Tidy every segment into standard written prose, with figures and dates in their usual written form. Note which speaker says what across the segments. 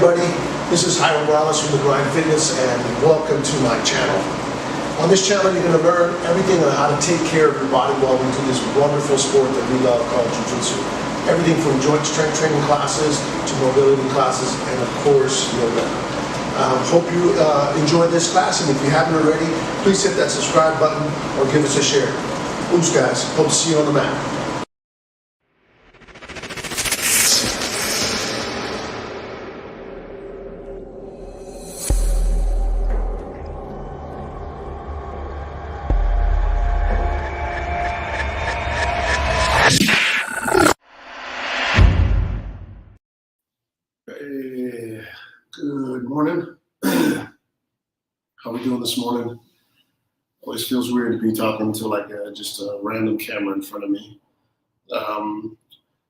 Speaker 1: everybody, this is Jairo from the Grind Fitness, and welcome to my channel. On this channel, you're going to learn everything on how to take care of your body while we do this wonderful sport that we love called Jiu-Jitsu. Everything from joint strength training classes to mobility classes, and of course, yoga. Hope you enjoy this class, and if you haven't already, please hit that subscribe button or give us a share. Oops, guys. Hope to see you on the mat. Good morning. How we doing this morning? Always feels weird to be talking to like just a random camera in front of me.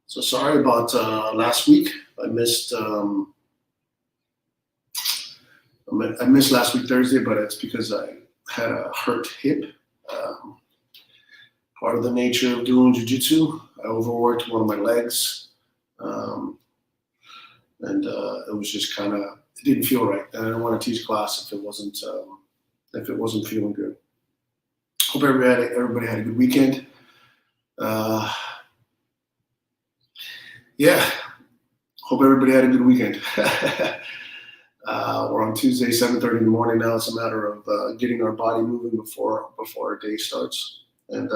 Speaker 1: So sorry about last week. I missed last week Thursday, but it's because I had a hurt hip. Part of the nature of doing jiu-jitsu, I overworked one of my legs. And it was just kind of, it didn't feel right. I didn't want to teach class if it wasn't feeling good. Hope everybody had a good weekend. Yeah, hope everybody had a good weekend. We're on Tuesday, 7:30 in the morning now. It's a matter of getting our body moving before our day starts. And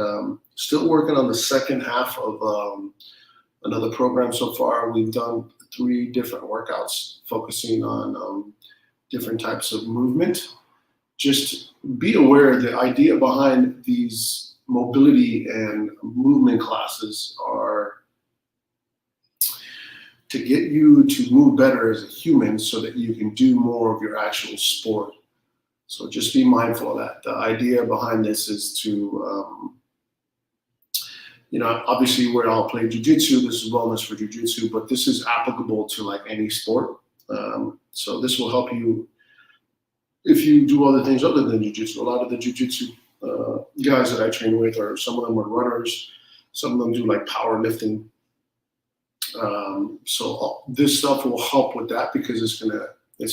Speaker 1: still working on the second half of another program so far. We've done 3 different workouts focusing on different types of movement. Just be aware the idea behind these mobility and movement classes are to get you to move better as a human so that you can do more of your actual sport. So just be mindful of that. The idea behind this is to obviously we all play jiu-jitsu. This is wellness for jiu-jitsu, but this is applicable to like any sport. So this will help you if you do other things other than jiu-jitsu. A lot of the jiu-jitsu guys that I train with, or some of them are runners, some of them do like powerlifting. So this stuff will help with that because it's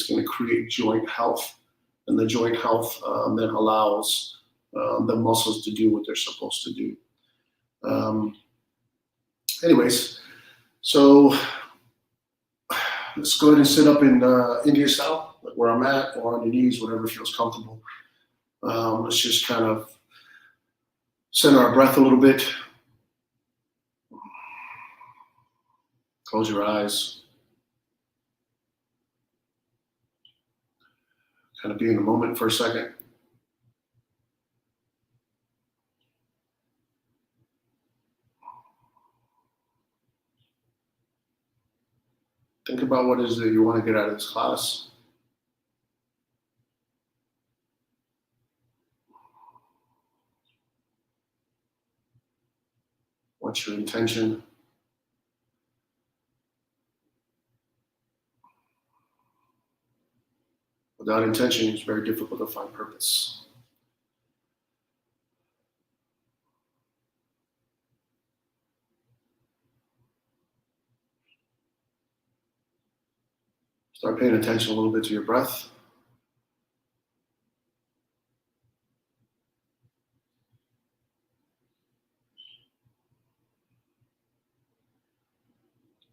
Speaker 1: gonna create joint health, and the joint health then allows the muscles to do what they're supposed to do. Anyways, so let's go ahead and sit up in India style, like where I'm at, or on your knees, whatever feels comfortable. Let's just kind of center our breath a little bit. Close your eyes. Kind of be in the moment for a second. Think about what it is that you want to get out of this class. What's your intention? Without intention, it's very difficult to find purpose. Start paying attention a little bit to your breath.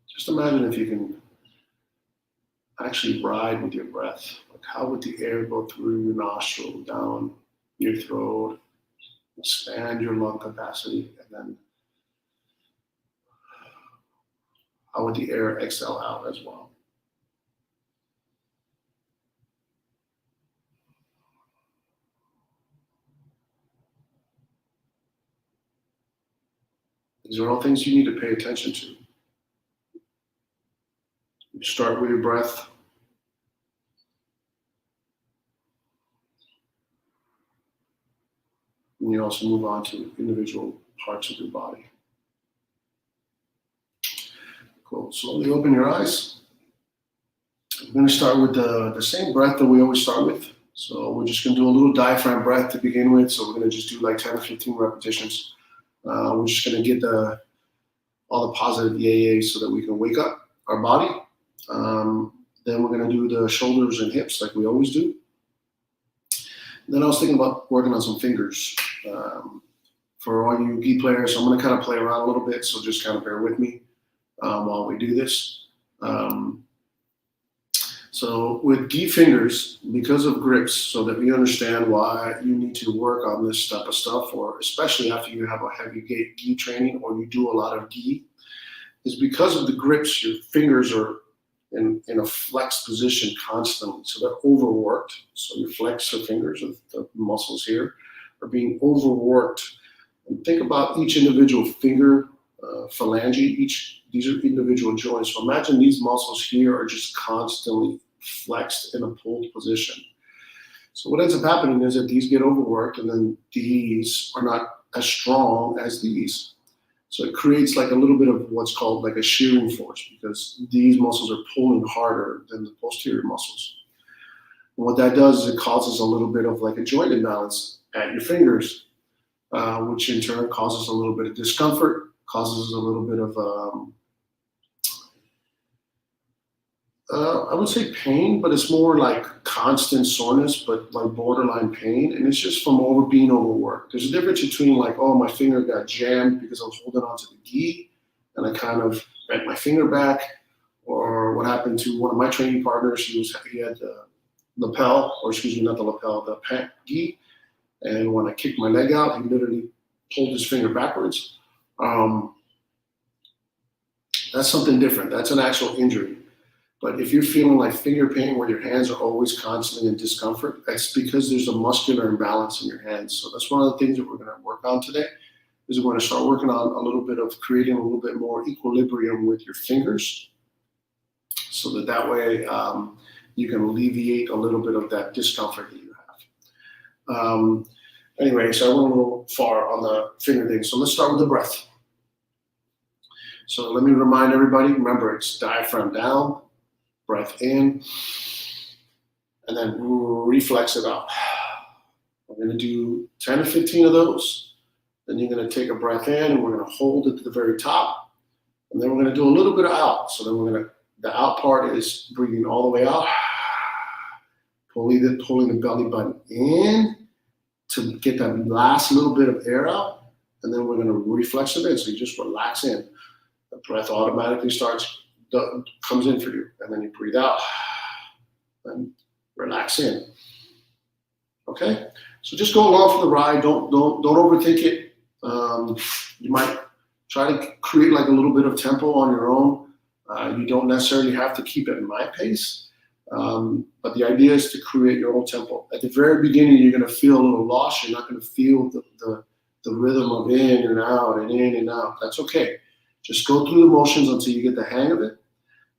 Speaker 1: Just imagine if you can actually ride with your breath. Like how would the air go through your nostril, down your throat, expand your lung capacity, and then how would the air exhale out as well? These are all things you need to pay attention to. You start with your breath. And you also move on to individual parts of your body. Cool. Slowly open your eyes. I'm going to start with the same breath that we always start with. So we're just going to do a little diaphragm breath to begin with. So we're going to just do like 10 or 15 repetitions. We're just going to get all the positive yay so that we can wake up our body. Then we're going to do the shoulders and hips like we always do. Then I was thinking about working on some fingers. For all you gi players, I'm going to kind of play around a little bit, so just kind of bear with me while we do this. So with gi fingers, because of grips, so that we understand why you need to work on this type of stuff, or especially after you have a heavy gi training or you do a lot of gi, is because of the grips, your fingers are in a flexed position constantly. So they're overworked. So your flexor fingers, the muscles here, are being overworked. And think about each individual finger, phalange, these are individual joints. So imagine these muscles here are just constantly flexed in a pulled position. So what ends up happening is that these get overworked, and then these are not as strong as these. So it creates like a little bit of what's called like a shearing force, because these muscles are pulling harder than the posterior muscles. And what that does is it causes a little bit of like a joint imbalance at your fingers, which in turn causes a little bit of discomfort, causes a little bit of, I would say pain, but it's more like constant soreness, but like borderline pain. And it's just from being overworked. There's a difference between like, oh, my finger got jammed because I was holding onto the gi and I kind of bent my finger back. Or what happened to one of my training partners, he had the lapel, or excuse me, not the lapel, the pant gi. And when I kicked my leg out, he literally pulled his finger backwards. That's something different. That's an actual injury. But if you're feeling like finger pain where your hands are always constantly in discomfort, that's because there's a muscular imbalance in your hands. So that's one of the things that we're going to work on today, is we're going to start working on a little bit of creating a little bit more equilibrium with your fingers, so that way you can alleviate a little bit of that discomfort that you have. Anyway, so I went a little far on the finger thing. So let's start with the breath. So let me remind everybody, remember, it's diaphragm down, breath in, and then reflex it out. We're going to do 10 or 15 of those. Then you're going to take a breath in, and we're going to hold it to the very top. And then we're going to do a little bit of out. So then the out part is breathing all the way out, pulling the belly button in to get that last little bit of air out. And then we're going to reflex it in. So you just relax in. The breath automatically comes in for you, and then you breathe out and relax in. Okay, so just go along for the ride. Don't overthink it. You might try to create like a little bit of tempo on your own. You don't necessarily have to keep it in my pace, but the idea is to create your own tempo. At the very beginning, you're going to feel a little lost. You're not going to feel the rhythm of in and out and in and out. That's okay. Just go through the motions until you get the hang of it.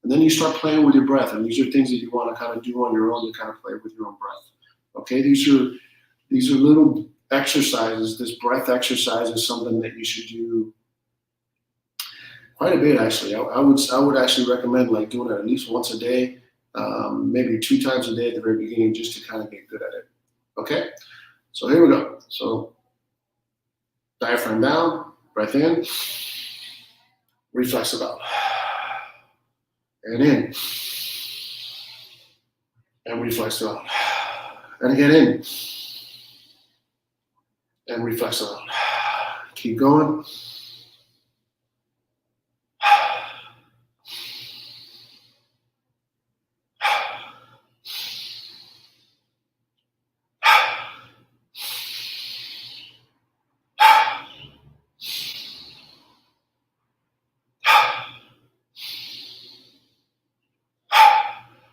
Speaker 1: And then you start playing with your breath. And these are things that you want to kind of do on your own to kind of play with your own breath. Okay, these are little exercises. This breath exercise is something that you should do quite a bit, actually. I would actually recommend like doing it at least once a day, maybe 2 times a day at the very beginning, just to kind of get good at it. Okay, so here we go. So diaphragm down, breath in, reflex it out, and in, and reflex it out, and again in, and reflex it out. Keep going.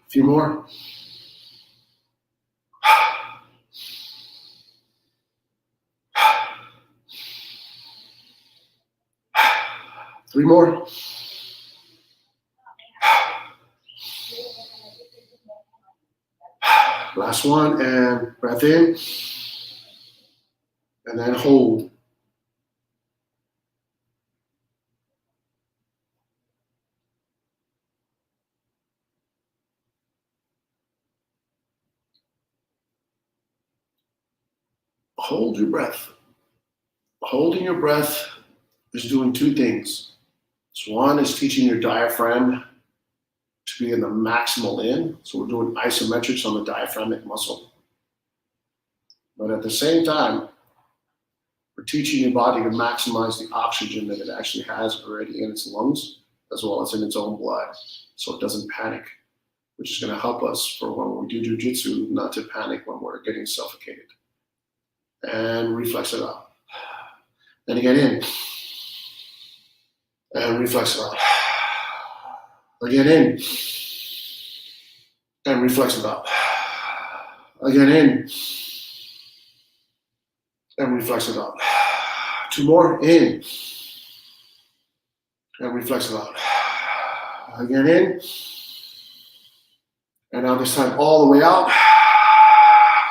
Speaker 1: A few more. Three more. Last one, and breath in, and then hold. Hold your breath. Holding your breath is doing 2 things. So one is teaching your diaphragm to to be in the maximal in. So we're doing isometrics on the diaphragmatic muscle. But at the same time, we're teaching your body to maximize the oxygen that it actually has already in its lungs, as well as in its own blood, so it doesn't panic, which is going to help us for when we do jiu-jitsu not to panic when we're getting suffocated. And reflex it out. Then again in. And reflex it out. Again in. And reflex it out. Again in. And reflex it out. 2 more, in. And reflex it out. Again in. And now this time all the way out.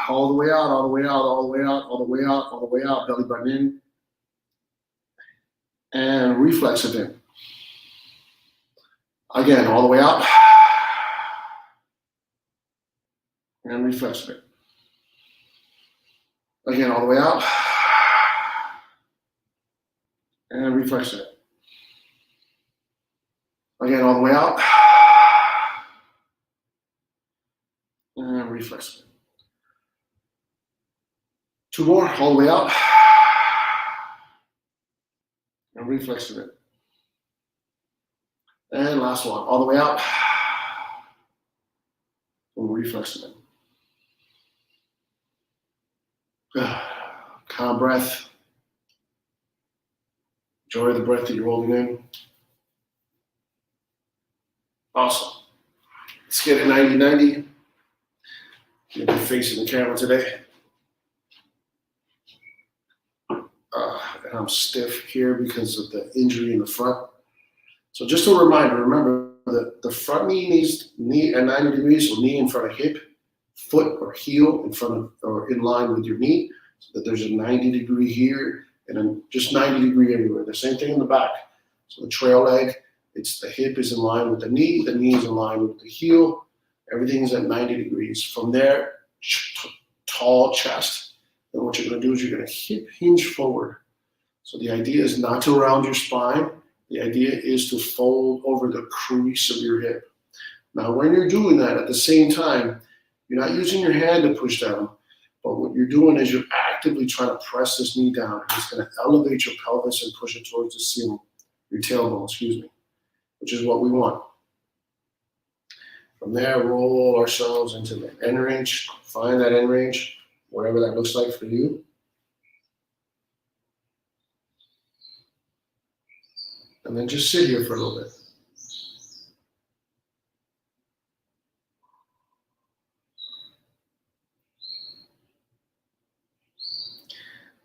Speaker 1: All the way out, all the way out, all the way out, all the way out, all the way out. Belly button in. And reflex it in. Again, all the way out. And reflex it in. Again, all the way out. And reflex it in. Again, all the way out. And reflex it in. 2 more, all the way out. And reflex it in. And last one, all the way out. And reflex it in. Calm breath. Enjoy the breath that you're holding in. Awesome. Let's get it 90-90. You'll be facing the camera today. And I'm stiff here because of the injury in the front. So just a reminder, remember that the front knee needs knee at 90 degrees, so knee in front of hip, foot or heel in front of or in line with your knee, so that there's a 90 degree here and then just 90 degree everywhere. The same thing in the back. So the trail leg, it's the hip is in line with the knee is in line with the heel. Everything is at 90 degrees. From there, tall chest. And what you're going to do is you're going to hip hinge forward. So the idea is not to round your spine. The idea is to fold over the crease of your hip. Now, when you're doing that at the same time, you're not using your hand to push down, but what you're doing is you're actively trying to press this knee down. It's going to elevate your pelvis and push it towards the ceiling, your tailbone, which is what we want. From there, roll ourselves into the end range. Find that end range, whatever that looks like for you. And then just sit here for a little bit.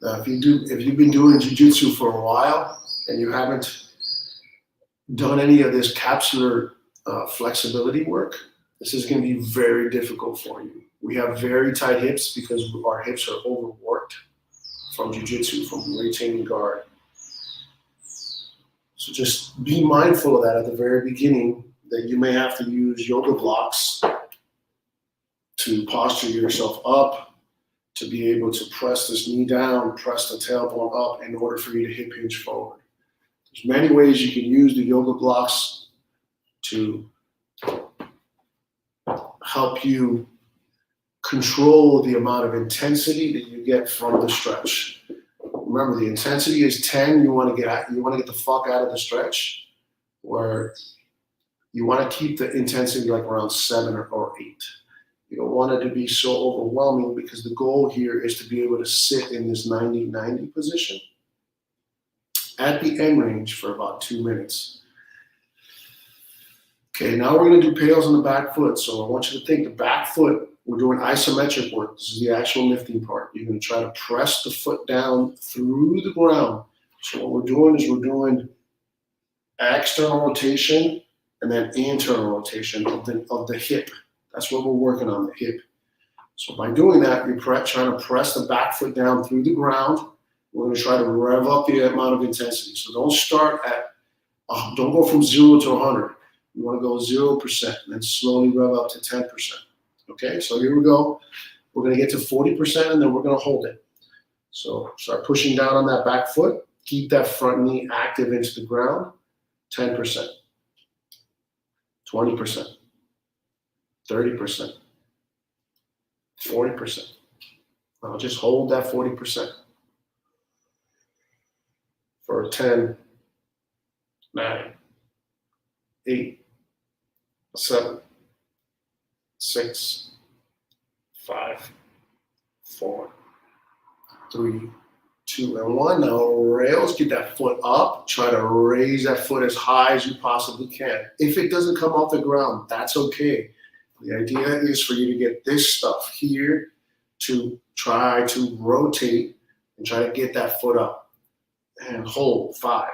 Speaker 1: Now, if you've been doing jiu-jitsu for a while and you haven't done any of this capsular flexibility work, this is going to be very difficult for you. We have very tight hips because our hips are overworked from jiu-jitsu, from retaining guard. So just be mindful of that at the very beginning, that you may have to use yoga blocks to posture yourself up, to be able to press this knee down, press the tailbone up in order for you to hip hinge forward. There's many ways you can use the yoga blocks to help you control the amount of intensity that you get from the stretch. Remember, the intensity is 10. You want to get the fuck out of the stretch, where you want to keep the intensity like around 7 or 8. You don't want it to be so overwhelming, because the goal here is to be able to sit in this 90-90 position at the end range for about 2 minutes. Okay, now we're going to do Pails on the back foot. So I want you to think the back foot, we're doing isometric work. This is the actual lifting part. You're going to try to press the foot down through the ground. So what we're doing is we're doing external rotation and then internal rotation of the hip. That's what we're working on, the hip. So by doing that, you're trying to press the back foot down through the ground. We're going to try to rev up the amount of intensity. So don't go from 0 to 100. You want to go 0% and then slowly rev up to 10%. Okay, so here we go. We're going to get to 40% and then we're going to hold it. So start pushing down on that back foot. Keep that front knee active into the ground. 10%, 20%, 30%, 40%. Now just hold that 40% for 10, 9, 8, 7, 6, 5, 4, 3, 2, and 1. Now rails, get that foot up. Try to raise that foot as high as you possibly can. If it doesn't come off the ground, that's okay. The idea is for you to get this stuff here to try to rotate and try to get that foot up. And hold 5,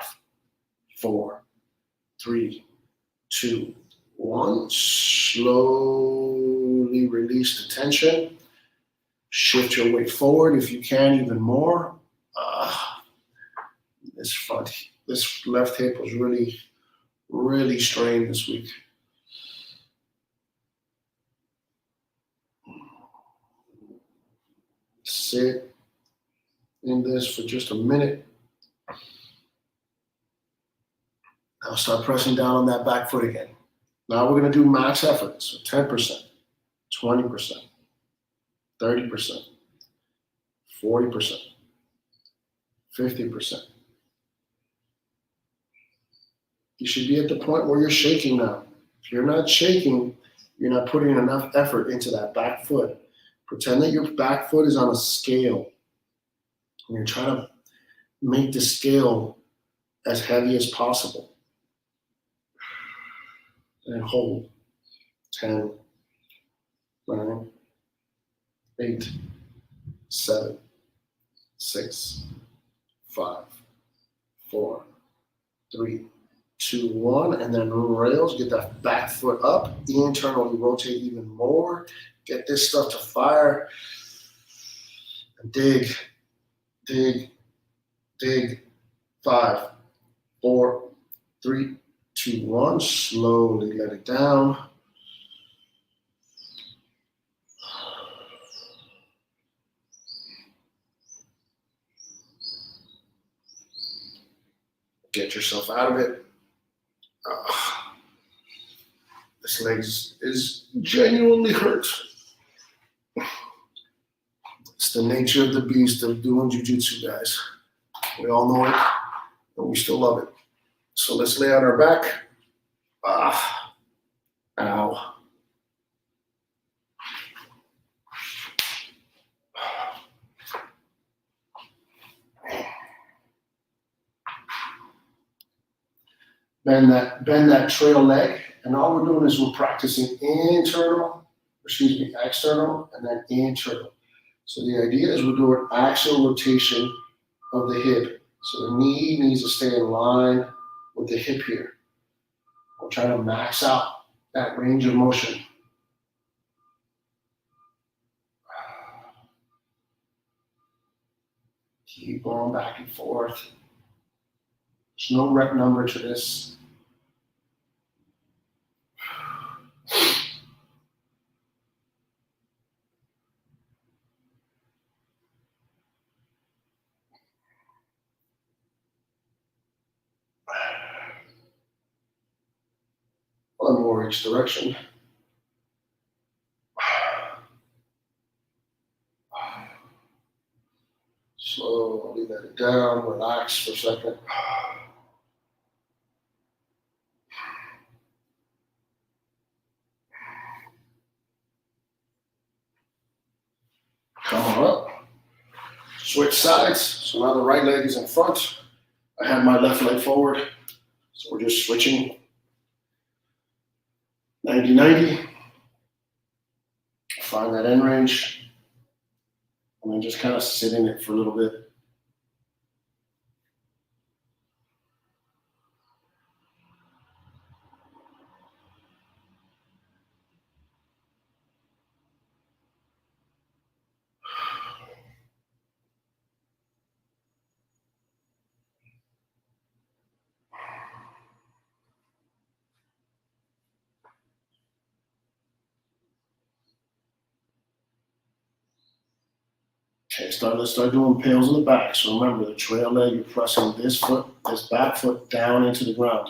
Speaker 1: 4, 3, 2, 1. Slowly release the tension. Shift your weight forward if you can even more. This left hip was really strained this week. Sit in this for just a minute. Now start pressing down on that back foot again. Now we're going to do max effort. So 10%, 20%, 30%, 40%, 50%. You should be at the point where you're shaking now. If you're not shaking, you're not putting enough effort into that back foot. Pretend that your back foot is on a scale. And you're trying to make the scale as heavy as possible. And hold. 10, 9, 8, 7, 6, 5, 4, 3, 2, 1, and then rails. Get that back foot up. Internally rotate even more. Get this stuff to fire. And dig, dig, dig. 5, 4, 3, 2, 1. Slowly let it down. Get yourself out of it. This leg is genuinely hurt. It's the nature of the beast of doing jiu-jitsu, guys. We all know it, and we still love it. So let's lay on our back. Ow. Bend that trail leg, and all we're doing is we're practicing external, and then internal. So the idea is we're doing axial rotation of the hip. So the knee needs to stay in line with the hip here. We're trying to max out that range of motion. Keep going back and forth. There's no rep number to this. One more each direction. Slowly let it down, relax for a second. Come on up. Switch sides. So now the right leg is in front. I have my left leg forward. So we're just switching 90-90. Find that end range. And then just kind of sit in it for a little bit. Okay, let's start doing pails in the back. So remember, the trail leg, you're pressing this back foot down into the ground.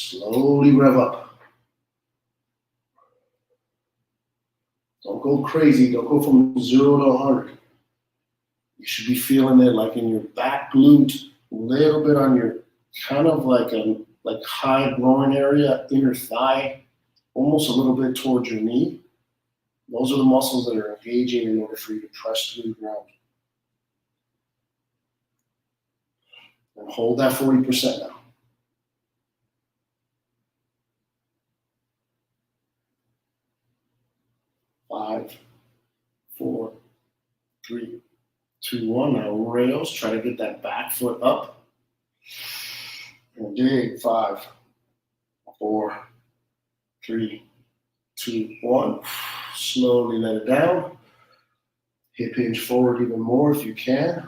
Speaker 1: Slowly rev up. Don't go crazy. Don't go from 0 to 100. You should be feeling it like in your back glute, a little bit on your kind of like high groin area, inner thigh, almost a little bit towards your knee. Those are the muscles that are engaging in order for you to press through the ground. And hold that 40% now. 5, 4, 3, 2, 1. Now rails. Try to get that back foot up. And dig. 5, 4, 3, 2, 1. Slowly let it down. Hip hinge forward even more if you can.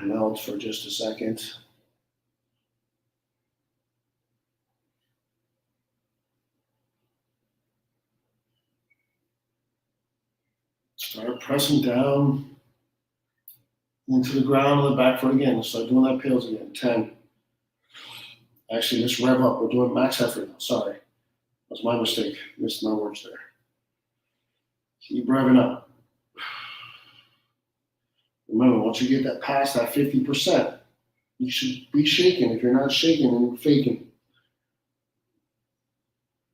Speaker 1: Melt for just a second. Start pressing down into the ground on the back foot again. Start doing that Pails again. 10. Actually, let's rev up. We're doing max effort now. Sorry. That's my mistake. Missed my words there. Keep revving up. Remember, once you get that past that 50%, you should be shaking. If you're not shaking, then you're faking.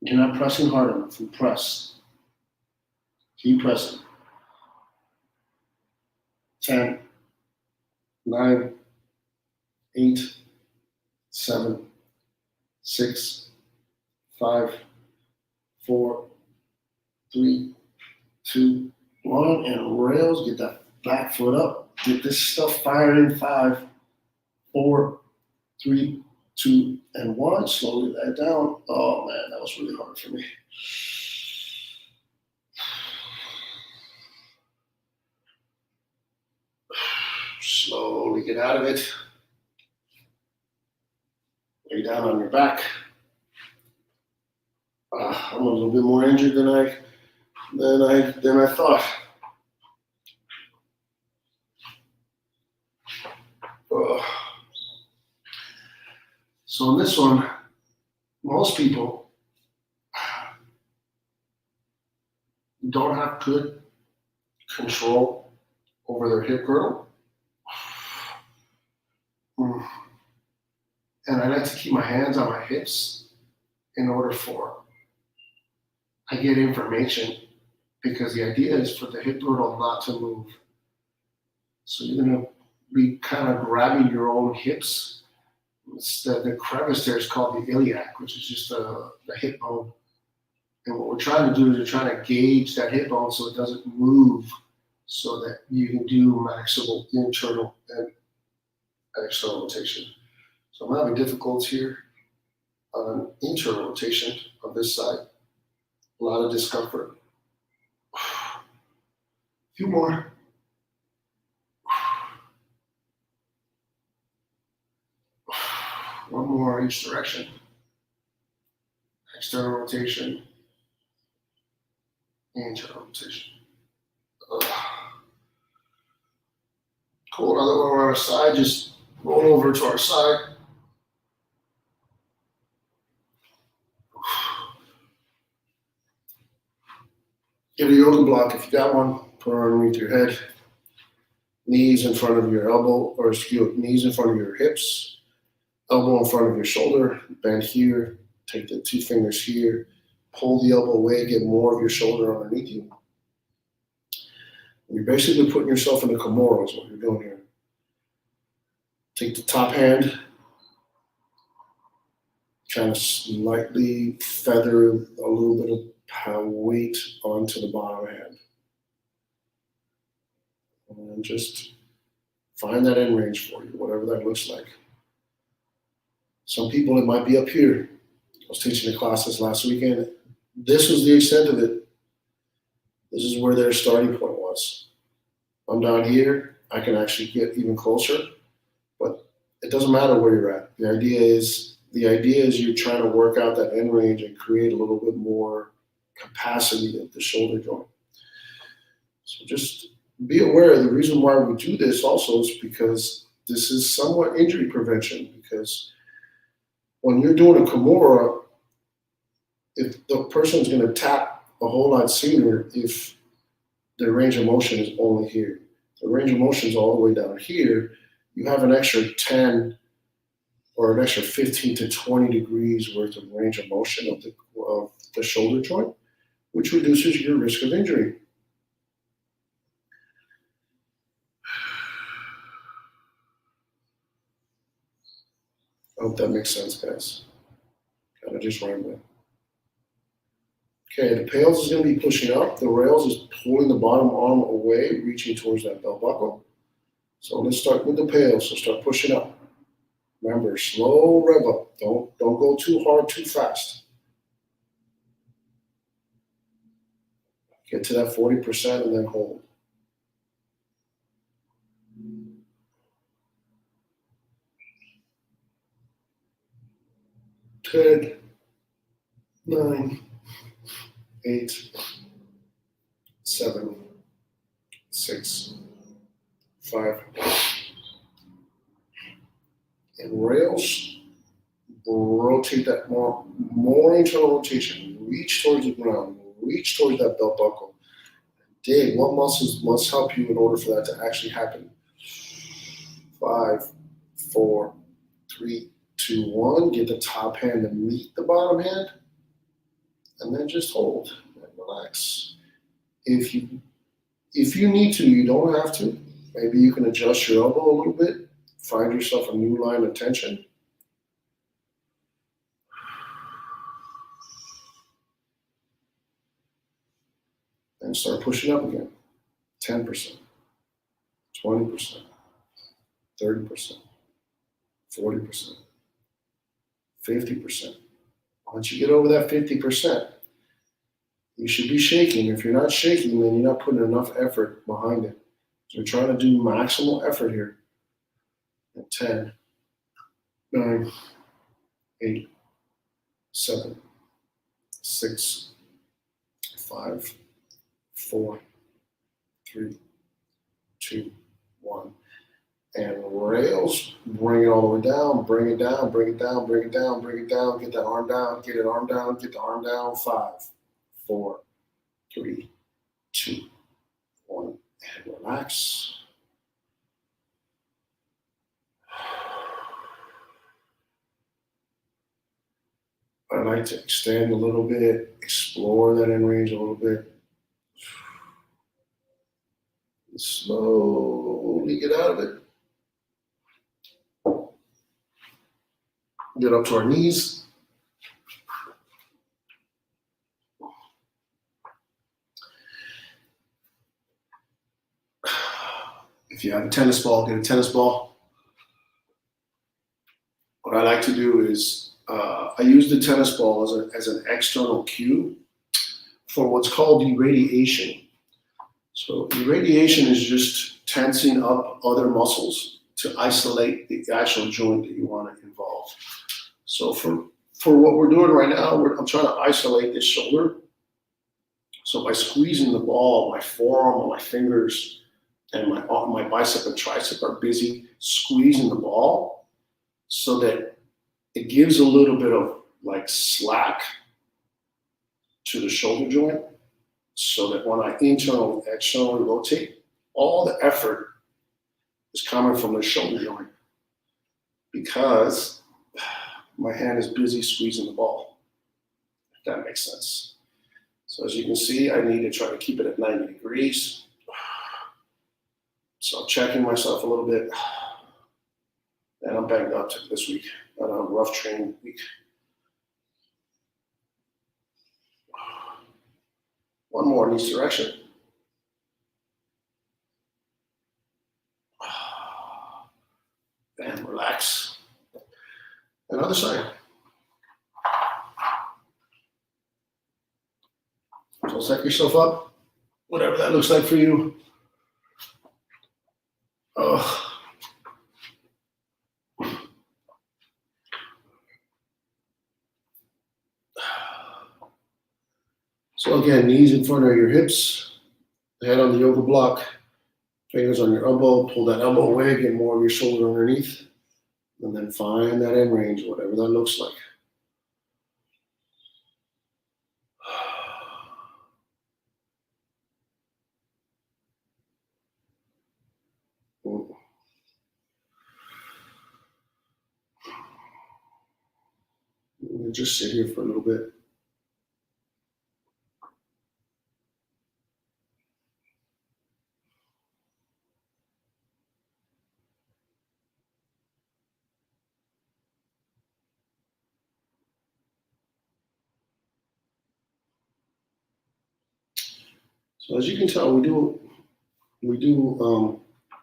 Speaker 1: You're not pressing hard enough. You press. Keep pressing. 10, 9, 8, 7, 6, 5, 4, 3, 2, 1, and rails. Get that back foot up. Get this stuff firing. 5, 4, 3, 2, and 1. Slowly let it down. Oh man, that was really hard for me. Slowly get out of it. Lay down on your back. I'm a little bit more injured than I thought. So in this one, most people don't have good control over their hip girdle. And I like to keep my hands on my hips in order for I get information, because the idea is for the hip girdle not to move. So you're going to be kind of grabbing your own hips. The crevice there is called the iliac, which is just the hip bone. And what we're trying to do is we're trying to gauge that hip bone so it doesn't move, so that you can do maximal internal and external rotation. So I'm having difficulties here on internal rotation on this side. A lot of discomfort. A few more. One more each direction. External rotation. Internal rotation. Cool, another one on our side. Just roll over to our side. Get a yoga block if you got one. Put it underneath your head. Knees in front of your elbow, or knees in front of your hips. Elbow in front of your shoulder. Bend here. Take the 2 fingers here. Pull the elbow away. Get more of your shoulder underneath you. You're basically putting yourself in a Kimura is what you're doing here. Take the top hand. Kind of lightly feather a little bit of weight onto the bottom hand. And just find that end range for you, whatever that looks like. Some people, it might be up here. I was teaching a class this last weekend. This was the extent of it. This is where their starting point was. I'm down here. I can actually get even closer, but it doesn't matter where you're at. The idea is you're trying to work out that end range and create a little bit more capacity of the shoulder joint. So just be aware. The reason why we do this also is because this is somewhat injury prevention, because when you're doing a Kimura, if the person's going to tap a whole lot sooner if their range of motion is only here. The range of motion is all the way down here. You have an extra 10 or an extra 15 to 20 degrees worth of range of motion of the shoulder joint, which reduces your risk of injury. I hope that makes sense, guys. Kind of just rambling. Okay, the Pails is going to be pushing up. The rails is pulling the bottom arm away, reaching towards that belt buckle. So let's start with the Pails. So start pushing up. Remember, slow rev up. Don't go too hard, too fast. Get to that 40% and then hold. Ten, 9, 8, 7, 6, 5. And rails, rotate that more internal rotation. Reach towards the ground. Reach towards that belt buckle. Dig what muscles must help you in order for that to actually happen. 5, 4, 3, 2, 1. Get the top hand to meet the bottom hand. And then just hold and relax. If you need to, you don't have to. Maybe you can adjust your elbow a little bit. Find yourself a new line of tension. And start pushing up again. 10%, 20%, 30%, 40%, 50%. Once you get over that 50%, you should be shaking. If you're not shaking, then you're not putting enough effort behind it. So we're trying to do maximal effort here. 10, 9, 8, 7, 6, 5, 4, 3, 2, 1. And rails, bring it all the way down, bring it down, bring it down, bring it down, bring it down, get that arm down, get it arm down, get the arm down. 5, 4, 3, 2, 1. And relax. I like to extend a little bit, explore that in range a little bit. And slowly get out of it. Get up to our knees. If you have a tennis ball, get a tennis ball. What I like to do is I use the tennis ball as an external cue for what's called irradiation. So irradiation is just tensing up other muscles to isolate the actual joint that you want to involve. So for what we're doing right now, I'm trying to isolate this shoulder. So by squeezing the ball, my forearm and my fingers and my bicep and tricep are busy squeezing the ball so that it gives a little bit of like slack to the shoulder joint so that when I externally rotate, all the effort is coming from the shoulder joint because my hand is busy squeezing the ball, if that makes sense. So as you can see, I need to try to keep it at 90 degrees. So I'm checking myself a little bit. And I'm banged up this week. On a rough training week. One more in each direction. And relax. And other side. So set yourself up, whatever that looks like for you. So again, knees in front of your hips, head on the yoga block, fingers on your elbow, pull that elbow away, get more of your shoulder underneath. And then find that end range, whatever that looks like. Just sit here for a little bit. So as you can tell, we do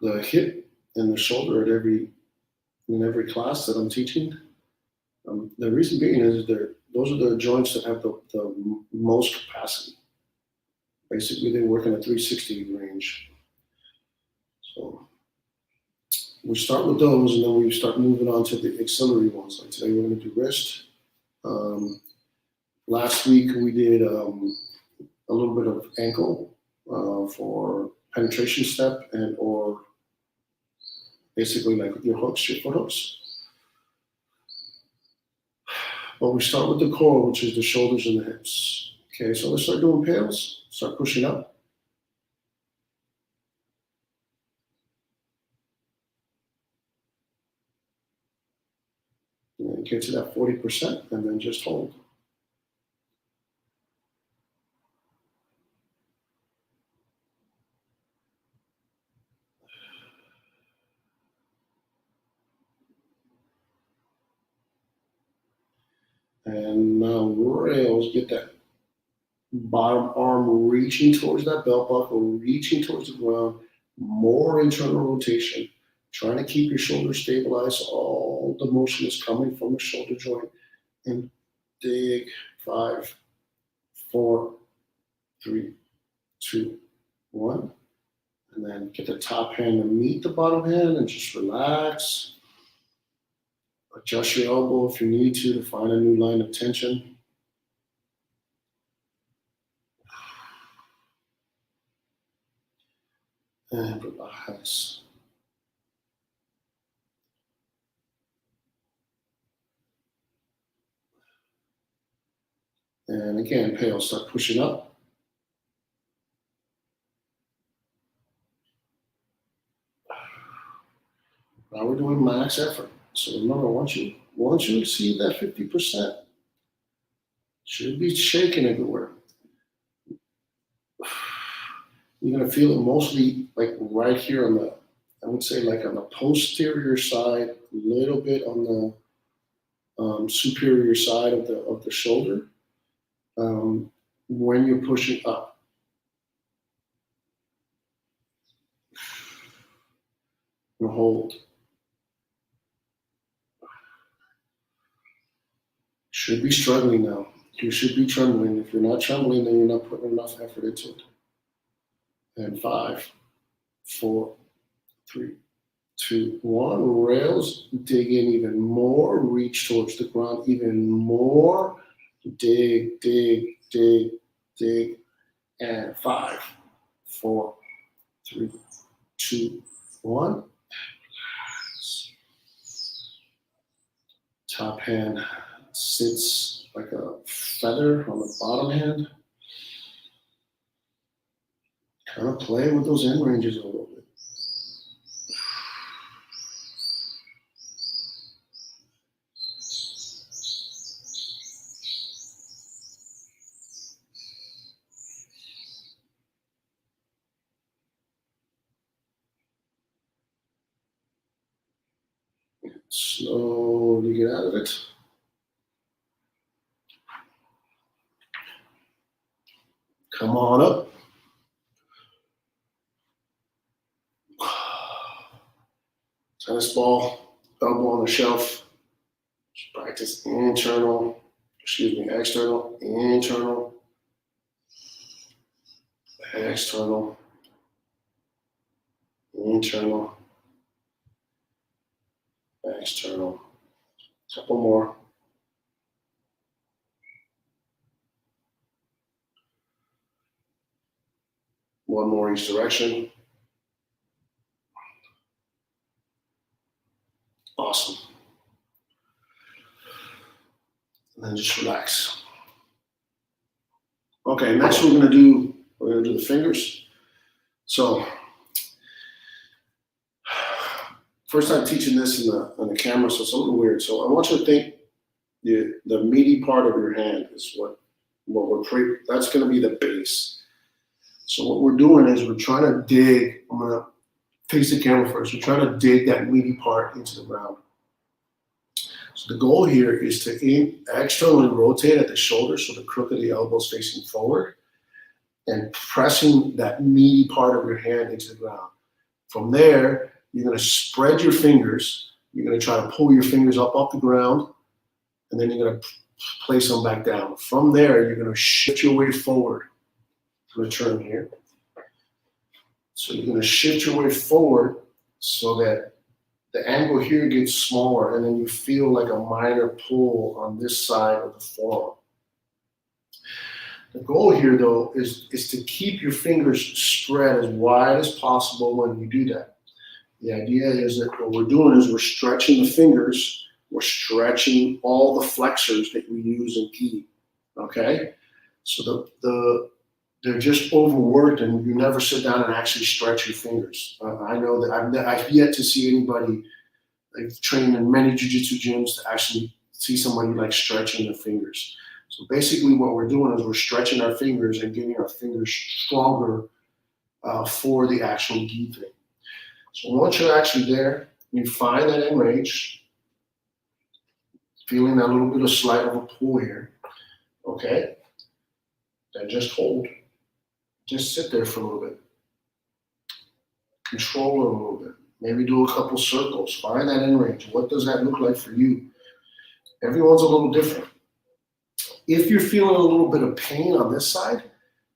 Speaker 1: the hip and the shoulder in every class that I'm teaching. The reason being is those are the joints that have the most capacity. Basically, they work in a 360 range. So we start with those, and then we start moving on to the auxiliary ones. Like today, we're going to do wrist. Last week, we did a little bit of ankle for penetration step and or basically like your hooks, your foot hooks. But we start with the core, which is the shoulders and the hips. Okay, so let's start doing pails. Start pushing up. And then get to that 40% and then just hold. And now rails, get that bottom arm reaching towards that belt buckle, reaching towards the ground, more internal rotation, trying to keep your shoulders stabilized. All the motion is coming from the shoulder joint. And dig, 5, 4, 3, 2, 1. And then get the top hand to meet the bottom hand and just relax. Adjust your elbow if you need to find a new line of tension. And relax. And again, Pails, start pushing up. Now we're doing max effort. So remember, once you exceed that 50%, should be shaking everywhere. You're gonna feel it mostly like right here on the, I would say like on the posterior side, a little bit on the superior side of the shoulder when you're pushing up. And hold. Should be struggling now. You should be trembling. If you're not trembling, then you're not putting enough effort into it. And 5, 4, 3, 2, 1. Rails, dig in even more. Reach towards the ground even more. Dig, dig, dig, dig. And 5, 4, 3, 2, 1. Top hand sits like a feather on the bottom hand. Kind of play with those end ranges a little bit. Slowly get out of it. Come on up. Tennis ball, elbow on the shelf. Just practice external, internal, external, internal, external. Couple more. One more each direction. Awesome. And then just relax. Okay, next we're gonna do the fingers. So first time teaching this on the camera, so it's a little weird. So I want you to think the meaty part of your hand is that's gonna be the base. So what we're doing is we're trying to dig. I'm gonna face the camera first. We're trying to dig that meaty part into the ground. So the goal here is to externally rotate at the shoulder, so the crook of the elbow is facing forward, and pressing that meaty part of your hand into the ground. From there, you're going to spread your fingers. You're going to try to pull your fingers up off the ground, and then you're going to place them back down. From there, you're going to shift your weight forward. Return here. So you're going to shift your weight forward so that the angle here gets smaller, and then you feel like a minor pull on this side of the forearm. The goal here, though, is to keep your fingers spread as wide as possible when you do that. The idea is that what we're doing is we're stretching the fingers, we're stretching all the flexors that we use in gi, okay? So they're just overworked, and you never sit down and actually stretch your fingers. I know that I've yet to see anybody, like trained in many jiu-jitsu gyms, to actually see somebody like stretching their fingers. So basically what we're doing is we're stretching our fingers and getting our fingers stronger for the actual gi thing. So once you're actually there, you find that end range, feeling that little bit of slight of a pull here, okay? Then just hold. Just sit there for a little bit. Control it a little bit. Maybe do a couple circles. Find that end range. What does that look like for you? Everyone's a little different. If you're feeling a little bit of pain on this side,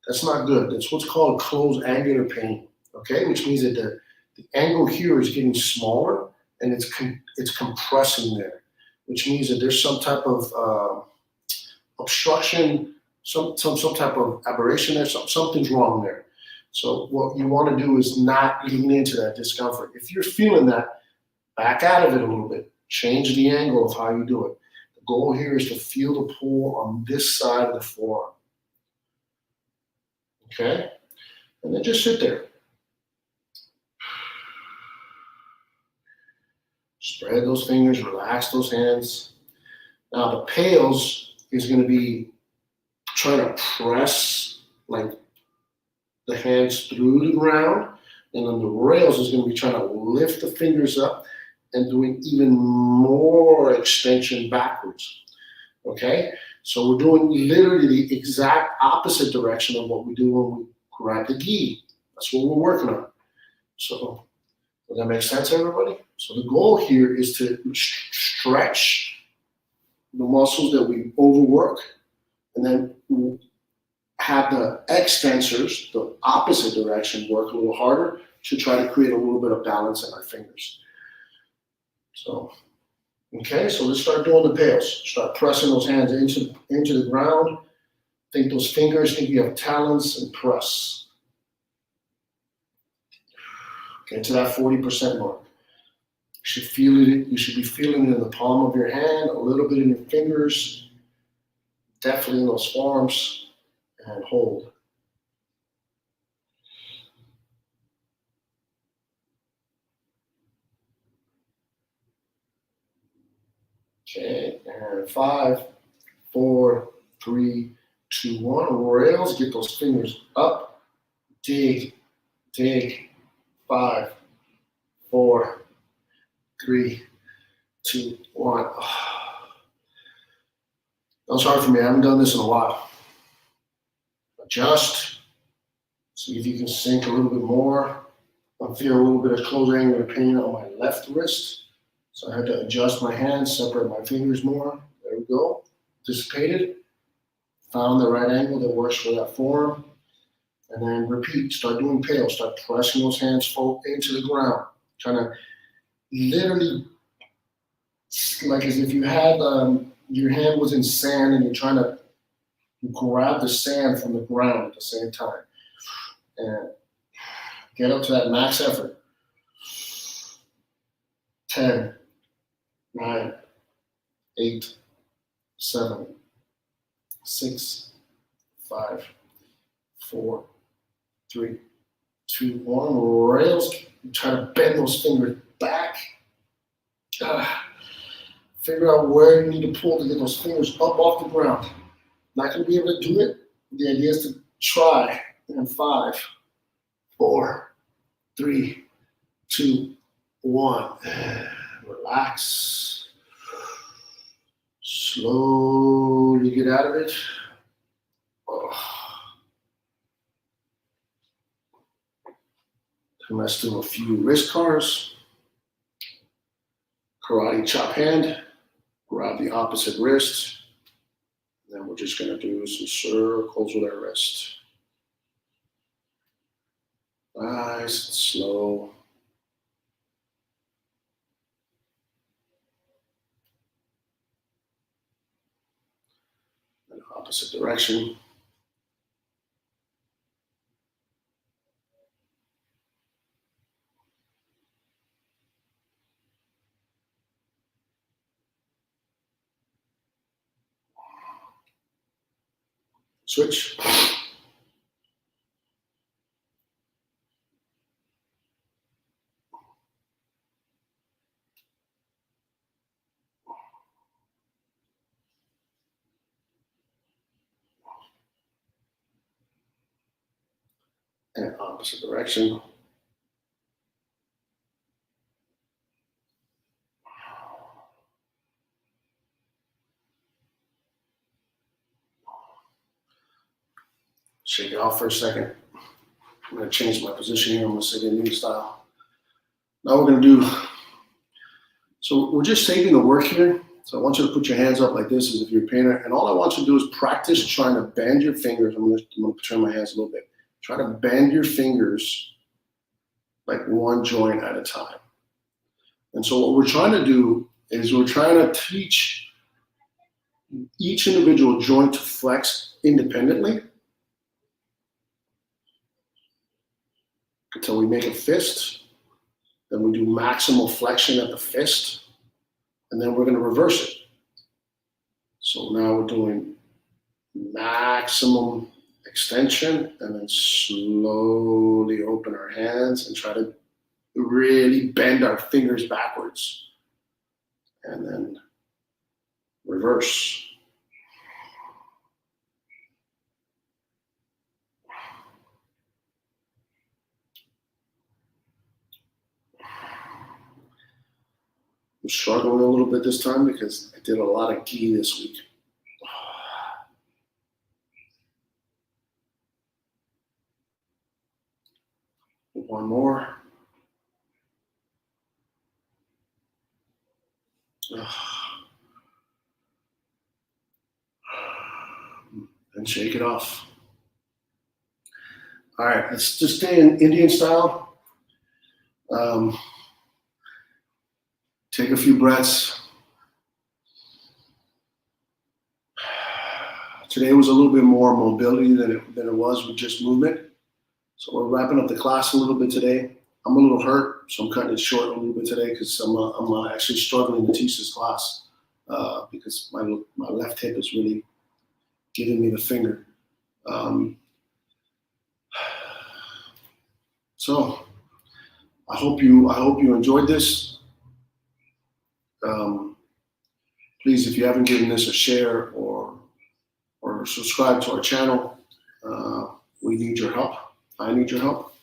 Speaker 1: that's not good. That's what's called closed angular pain, okay? Which means that the angle here is getting smaller and it's compressing there, which means that there's some type of obstruction, some type of aberration there, something's wrong there. So what you want to do is not lean into that discomfort. If you're feeling that, back out of it a little bit. Change the angle of how you do it. The goal here is to feel the pull on this side of the forearm. Okay? And then just sit there. Spread those fingers, relax those hands. Now the Pails is going to be trying to press like the hands through the ground, and then the rails is going to be trying to lift the fingers up and doing even more extension backwards, okay? So we're doing literally the exact opposite direction of what we do when we grab the gi. That's what we're working on. So does that make sense, everybody? So the goal here is to stretch the muscles that we overwork, and then have the extensors, the opposite direction, work a little harder to try to create a little bit of balance in our fingers. So, okay, so let's start doing the Pails. Start pressing those hands into the ground. Think those fingers, think you have talons, and press. Get to that 40% mark. You should feel it. You should be feeling it in the palm of your hand, a little bit in your fingers, definitely in those forearms. And hold. Okay, and 5, 4, 3, 2, 1. Rails, get those fingers up. Dig, dig. 5, 4, 3, 2, 1. That was hard for me. I haven't done this in a while. Adjust. See if you can sink a little bit more. I'm feeling a little bit of close angular pain on my left wrist. So I had to adjust my hands, separate my fingers more. There we go. Dissipated. Found the right angle that works for that forearm. And then repeat. Start doing Pails. Start pressing those hands into the ground. Trying to literally, like as if you had your hand was in sand and you're trying to grab the sand from the ground at the same time. And get up to that max effort. 10, 9, 8, 7, 6, 5, 4, 3, 2, 1. Rails. Try to bend those fingers back. Figure out where you need to pull to get those fingers up off the ground. Not going to be able to do it. The idea is to try. And 5, 4, 3, 2, 1. Relax. Slowly get out of it. And let's do a few wrist C.A.R.s. Karate chop hand. Grab the opposite wrist. Then we're just going to do some circles with our wrist. Nice and slow. And opposite direction. Switch. And opposite direction. Shake it off for a second. I'm going to change my position here. I'm going to sit in knee style. Now we're going to do, so we're just saving the work here. So I want you to put your hands up like this as if you're a painter. And all I want you to do is practice trying to bend your fingers. I'm going to turn my hands a little bit. Try to bend your fingers like one joint at a time. And so what we're trying to do is we're trying to teach each individual joint to flex independently until we make a fist. Then we do maximal flexion at the fist, and then we're going to reverse it. So now we're doing maximum extension, and then slowly open our hands and try to really bend our fingers backwards. And then reverse. I'm struggling a little bit this time because I did a lot of gi this week. One more. And shake it off. All right, let's just stay in Indian style. Take a few breaths. Today was a little bit more mobility than it was with just movement. So we're wrapping up the class a little bit today. I'm a little hurt, so I'm cutting it short a little bit today because I'm actually struggling to teach this class because my left hip is really giving me the finger. So I hope you enjoyed this. Please, if you haven't given this a share or subscribe to our channel, we need your help. I need your help.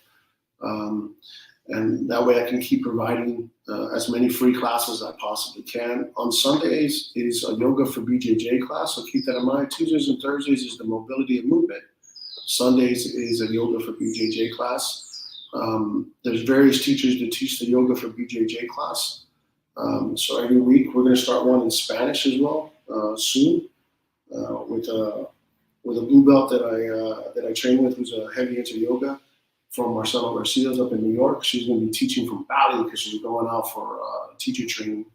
Speaker 1: And that way I can keep providing as many free classes as I possibly can. On Sundays is a yoga for BJJ class, so keep that in mind. Tuesdays and Thursdays is the mobility and movement. Sundays is a yoga for BJJ class. There's various teachers that teach the yoga for BJJ class. So every week we're going to start one in Spanish as well soon with a blue belt that I train with, who's a heavy into yoga, from Marcelo Garcia's up in New York. She's going to be teaching from Bali because she's going out for teacher training.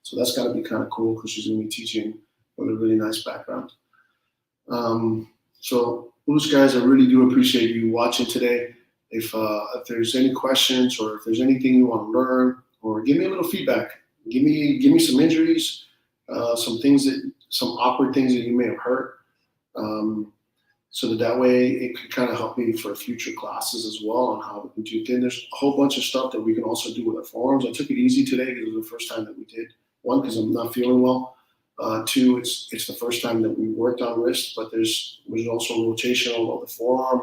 Speaker 1: So that's got to be kind of cool because she's going to be teaching with a really nice background. So those guys, I really do appreciate you watching today. If there's any questions or if there's anything you want to learn, or give me a little feedback. Give me some injuries, some things that some awkward things that you may have heard. So that way it could kind of help me for future classes as well on how we can do things. There's a whole bunch of stuff that we can also do with our forearms. I took it easy today because it was the first time that we did. One, because I'm not feeling well. Two, it's the first time that we worked on wrist, but there's also rotational of the forearm.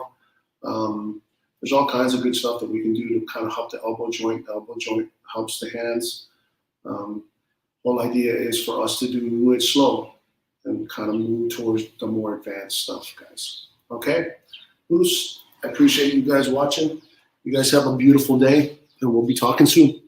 Speaker 1: There's all kinds of good stuff that we can do to kind of help the elbow joint. The elbow joint helps the hands. Whole idea is for us to do it slow and kind of move towards the more advanced stuff, guys. Okay? Bruce, I appreciate you guys watching. You guys have a beautiful day, and we'll be talking soon.